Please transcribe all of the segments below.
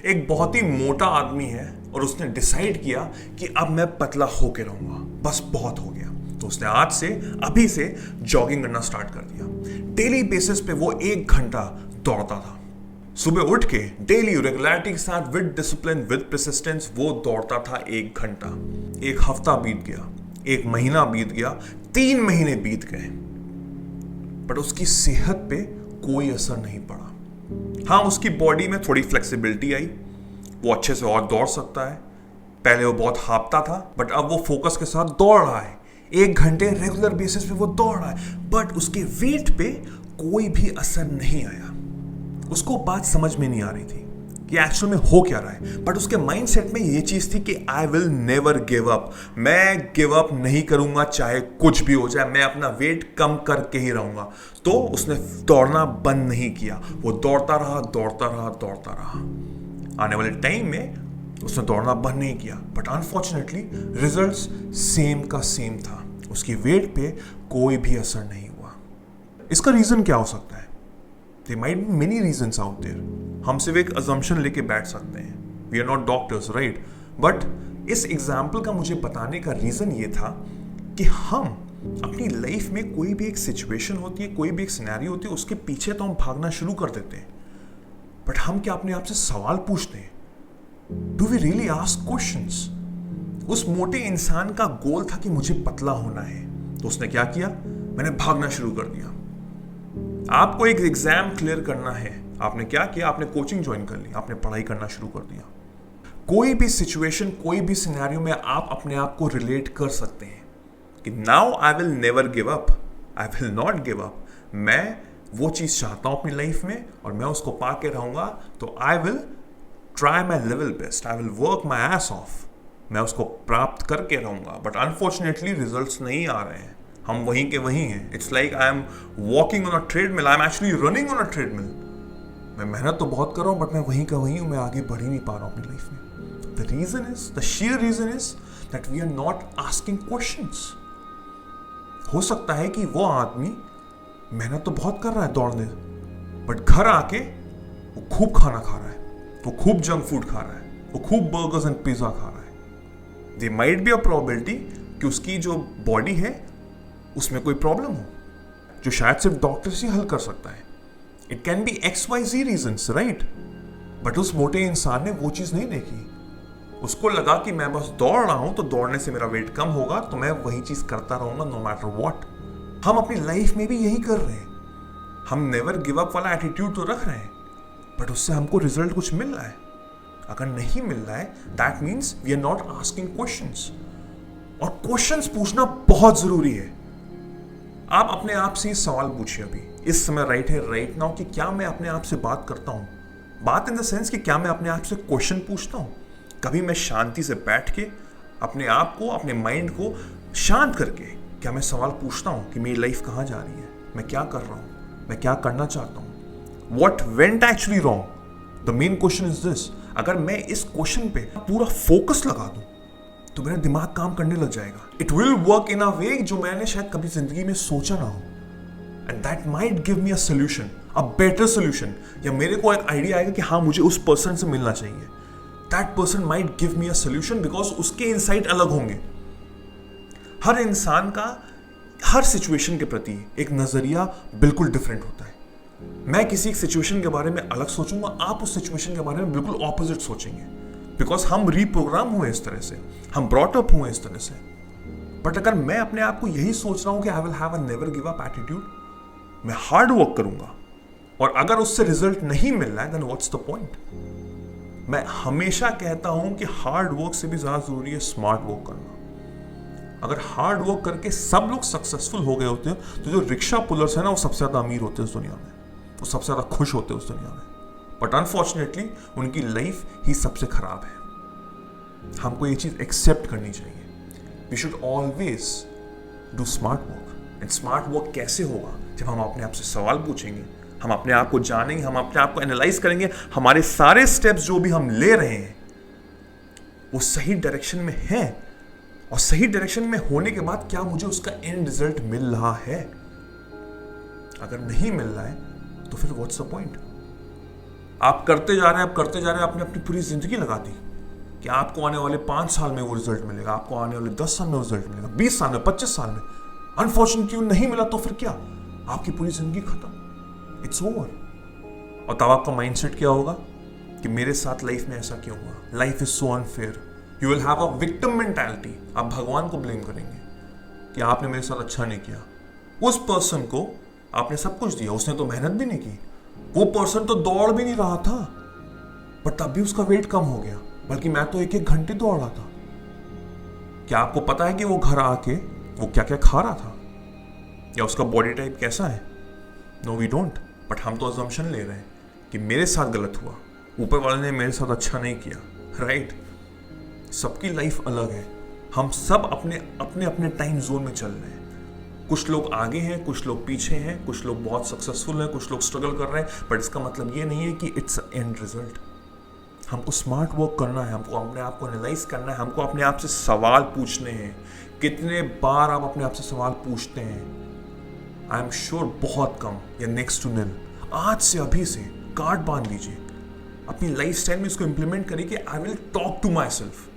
एक बहुत ही मोटा आदमी है और उसने डिसाइड किया कि अब मैं पतला होके रहूंगा, बस बहुत हो गया। तो उसने आज से अभी से जॉगिंग करना स्टार्ट कर दिया। डेली बेसिस पे वो 1 घंटा दौड़ता था। सुबह उठ के डेली रेगुलरिटी के साथ विद डिसिप्लिन विद परसिस्टेंस वो दौड़ता था 1 घंटा। 1 हफ्ता बीत गया, 1 महीना बीत गया, 3 महीने बीत गए, बट उसकी सेहत पे कोई असर नहीं पड़ा। हाँ, उसकी बॉडी में थोड़ी फ्लेक्सिबिलिटी आई, वो अच्छे से और दौड़ सकता है। पहले वो बहुत हांफता था, बट अब वो फोकस के साथ दौड़ रहा है। 1 घंटे रेगुलर बेसिस पे वो दौड़ रहा है, बट उसके वेट पे कोई भी असर नहीं आया। उसको बात समझ में नहीं आ रही थी कि एक्चुअल में हो क्या रहा है, बट उसके माइंडसेट में ये चीज थी कि I will never give up. मैं गिव अप नहीं करूंगा, चाहे कुछ भी हो जाए, मैं अपना वेट कम करके ही रहूंगा। तो उसने दौड़ना बंद नहीं किया, वो दौड़ता रहा, दौड़ता रहा, दौड़ता रहा। आने वाले टाइम में उसने दौड़ना बंद नहीं किया, बट अनफॉर्चुनेटली रिजल्ट्स सेम का सेम था। उसकी वेट पे कोई भी असर नहीं हुआ। इसका रीजन क्या हो सकता है? There might be many reasons out there. हम सिर्फ एक assumption लेके बैठ सकते हैं। We are not doctors, right? But इस एग्जाम्पल का मुझे बताने का रीजन ये था कि हम अपनी लाइफ में कोई भी एक सिचुएशन होती है, कोई भी एक सिनेरियो होती है, उसके पीछे तो हम भागना शुरू कर देते हैं, बट हम क्या अपने आप से सवाल पूछते हैं? Do we really ask questions? उस मोटे इंसान का गोल था कि मुझे पतला होना है, तो उसने क्या किया? मैंने भागना शुरू कर दिया। आपको एक एग्जाम क्लियर करना है, आपने क्या किया? आपने कोचिंग ज्वाइन कर ली, आपने पढ़ाई करना शुरू कर दिया। कोई भी सिचुएशन, कोई भी सिनेरियो में आप अपने आप को रिलेट कर सकते हैं कि now I will never give up, I will not give up. मैं वो चीज चाहता हूं अपनी लाइफ में और मैं उसको पा के रहूंगा, तो I will try my level best, I will work my S of. मैं उसको प्राप्त करके रहूंगा, बट अनफॉर्चुनेटली रिजल्ट्स नहीं आ रहे हैं। हम वहीं के वहीं हैं। It's like I am walking on a treadmill, I am actually running on a treadmill. मैं मेहनत तो बहुत कर रहा हूं, बट मैं वहीं का वहीं हूं, मैं आगे बढ़ ही नहीं पा रहा हूं अपनी लाइफ में। The reason is, the sheer reason is that we are not asking questions. हो सकता है कि वो आदमी मेहनत तो बहुत कर रहा है दौड़ने, बट घर आके वो खूब खाना खा रहा है, वो खूब जंक फूड खा रहा है, वो खूब बर्गर्स एंड पिज्जा खा रहा है। There might be a probability कि उसकी जो बॉडी है उसमें कोई प्रॉब्लम हो, जो शायद सिर्फ डॉक्टर से हल कर सकता है। It can be XYZ reasons, right? But उस मोटे इंसान ने वो चीज नहीं देखी। उसको लगा कि मैं बस दौड़ रहा हूं, तो दौड़ने से मेरा वेट कम होगा, तो मैं वही चीज करता रहूंगा नो मैटर व्हाट। हम अपनी लाइफ में भी यही कर रहे हैं। हम नेवर गिव अप वाला एटीट्यूड तो रख रहे हैं, बट उससे हमको रिजल्ट कुछ मिल रहा है? अगर नहीं मिल रहा है, that means we are not asking questions. और क्वेश्चंस पूछना बहुत जरूरी है। आप अपने आप से सवाल पूछिए अभी इस समय, राइट है, राइट नाउ, कि क्या मैं अपने आप से बात करता हूं? बात इन द सेंस कि क्या मैं अपने आप से क्वेश्चन पूछता हूं? कभी मैं शांति से बैठ के अपने आप को, अपने माइंड को शांत करके क्या मैं सवाल पूछता हूं कि मेरी लाइफ कहां जा रही है, मैं क्या कर रहा हूं, मैं क्या करना चाहता हूं? What went actually wrong? The main question is this. अगर मैं इस क्वेश्चन पे पूरा फोकस लगा दूं, तो मेरा दिमाग काम करने लग जाएगा। इट विल वर्क इन अ वे जो मैंने शायद कभी जिंदगी में सोचा ना हो, and that might give me a solution, a better solution. या मेरे को एक आइडिया आएगा कि हाँ, मुझे उस पर्सन से मिलना चाहिए। That person might give me a solution because उसके इनसाइट अलग होंगे। हर इंसान का हर सिचुएशन के प्रति एक नजरिया बिल्कुल डिफरेंट होता है। मैं किसी एक सिचुएशन के बारे में अलग सोचूंगा, आप उस सिचुएशन के बारे में बिल्कुल ऑपोजिट सोचेंगे, बिकॉज हम रीप्रोग्राम हुए इस तरह से, हम ब्रॉट अप हुए इस तरह से। बट अगर मैं अपने आप को यही सोच रहा हूं कि I will have a never give up attitude, मैं हार्ड वर्क करूंगा, और अगर उससे रिजल्ट नहीं मिल रहा है, देन व्हाट्स द पॉइंट? मैं हमेशा कहता हूं कि हार्ड वर्क से भी ज्यादा जरूरी है स्मार्ट वर्क करना। अगर हार्ड वर्क करके सब लोग सक्सेसफुल हो गए होते हैं, तो जो रिक्शा पुलर्स है ना, वो सबसे ज्यादा अमीर होते हैं इस दुनिया में, वो सबसे ज्यादा खुश होते हैं उस दुनिया में। बट अनफॉर्चुनेटली उनकी लाइफ ही सबसे खराब है। हमको ये चीज एक्सेप्ट करनी चाहिए। We should always do smart work. And smart work कैसे होगा? जब हम अपने आप से सवाल पूछेंगे, हम अपने आप को जानेंगे, हम अपने आप को एनालाइज करेंगे, हमारे सारे स्टेप्स जो भी हम ले रहे हैं वो सही डायरेक्शन में है, और सही डायरेक्शन में होने के बाद क्या मुझे उसका एंड रिजल्ट मिल रहा है? अगर नहीं मिल रहा है, तो फिर व्हाट्स द पॉइंट? आप करते जा रहे हैं, आपने अपनी पूरी जिंदगी लगा दी कि आपको आने वाले 5 साल में वो रिजल्ट मिलेगा, आपको आने वाले 10 साल में रिजल्ट मिलेगा, 20 साल में, 25 साल में। अनफॉर्चुनेटली नहीं मिला तो फिर क्या, आपकी पूरी जिंदगी खत्म, इट्स ओवर। और तब आपका माइंडसेट क्या होगा कि मेरे साथ लाइफ में ऐसा क्यों हुआ, life is so unfair. You will have a victim mentality. आप भगवान को ब्लेम करेंगे कि आपने मेरे साथ अच्छा नहीं किया। उस पर्सन को आपने सब कुछ दिया, उसने तो मेहनत भी नहीं की, वो पर्सन तो दौड़ भी नहीं रहा था, पर तब भी उसका वेट कम हो गया, बल्कि मैं तो 1-1 घंटे दौड़ रहा था। क्या आपको पता है कि वो घर आके वो क्या क्या खा रहा था, या उसका बॉडी टाइप कैसा है? नो वी डोंट, बट हम तो अजम्पशन ले रहे हैं कि मेरे साथ गलत हुआ, ऊपर वाले ने मेरे साथ अच्छा नहीं किया, राइट? सबकी लाइफ अलग है, हम सब अपने अपने अपने टाइम जोन में चल रहे हैं। कुछ लोग आगे हैं, कुछ लोग पीछे हैं, कुछ लोग बहुत सक्सेसफुल हैं, कुछ लोग स्ट्रगल कर रहे हैं, बट इसका मतलब ये नहीं है कि इट्स एंड रिजल्ट। हमको स्मार्ट वर्क करना है, हमको अपने आप को एनालाइज करना है, हमको अपने आप से सवाल पूछने हैं। कितने बार आप अपने आप से सवाल पूछते हैं? आई एम श्योर बहुत कम या नेक्स्ट टू निल। आज से, अभी से कार्ड बांध लीजिए, अपनी लाइफ स्टाइल में इसको इंप्लीमेंट करिए कि I will talk to myself.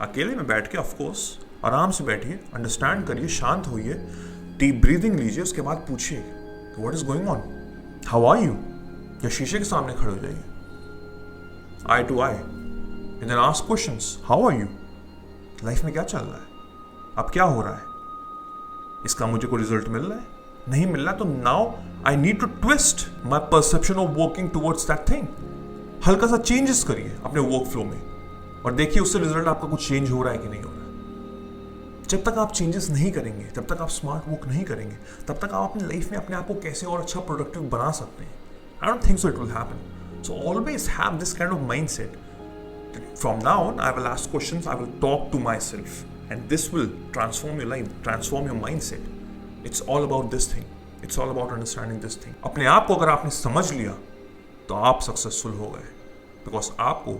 अकेले में बैठ के, ऑफकोर्स आराम से बैठिए, अंडरस्टैंड करिए, शांत होइए, डीप ब्रीदिंग लीजिए, उसके बाद पूछिए what is going on, how are you, या शीशे के सामने खड़े हो जाइए, eye to eye, and then ask questions, how are you, life में क्या चल रहा है, अब क्या हो रहा है, इसका मुझे कोई रिजल्ट मिल रहा है, नहीं मिल रहा, तो now I need to twist my perception of working towards that thing. हल्का सा चेंजेस करिए अपने वर्क फ्लो में और देखिए उससे रिजल्ट आपका कुछ चेंज हो रहा है कि नहीं हो रहा है। जब तक आप चेंजेस नहीं करेंगे, जब तक आप स्मार्ट वर्क नहीं करेंगे, तब तक आप अपनी लाइफ में अपने आप को कैसे और अच्छा प्रोडक्टिव बना सकते हैं? I don't think so it will happen. So always have this kind of mindset. From now on I will ask questions, I will talk to myself, and this will transform your life, transform your mindset. It's all about this thing, it's all about understanding this thing. अपने आप को अगर आपने समझ लिया तो आप successful हो गए, बिकॉज आपको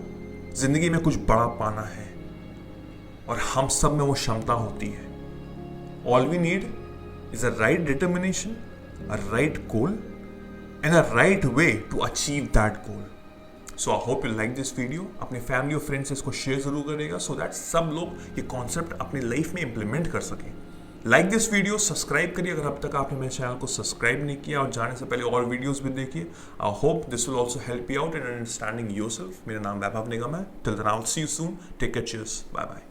जिंदगी में कुछ बड़ा पाना है और हम सब में वो क्षमता होती है। All we need is a right determination, a right goal and a right way to achieve that goal. So I hope you like this video. अपने फैमिली और फ्रेंड्स से इसको शेयर जरूर करेगा सो दैट सब लोग ये कॉन्सेप्ट अपनी लाइफ में इंप्लीमेंट कर सकें। लाइक दिस वीडियो, सब्सक्राइब करिए अगर अब तक आपने मेरे चैनल को सब्सक्राइब नहीं किया, और जाने से पहले और वीडियोस भी देखिए। I hope this will also help you out in understanding yourself. मेरा नाम वैभव निगम है। Till then I will see you soon. Take care, cheers, bye bye.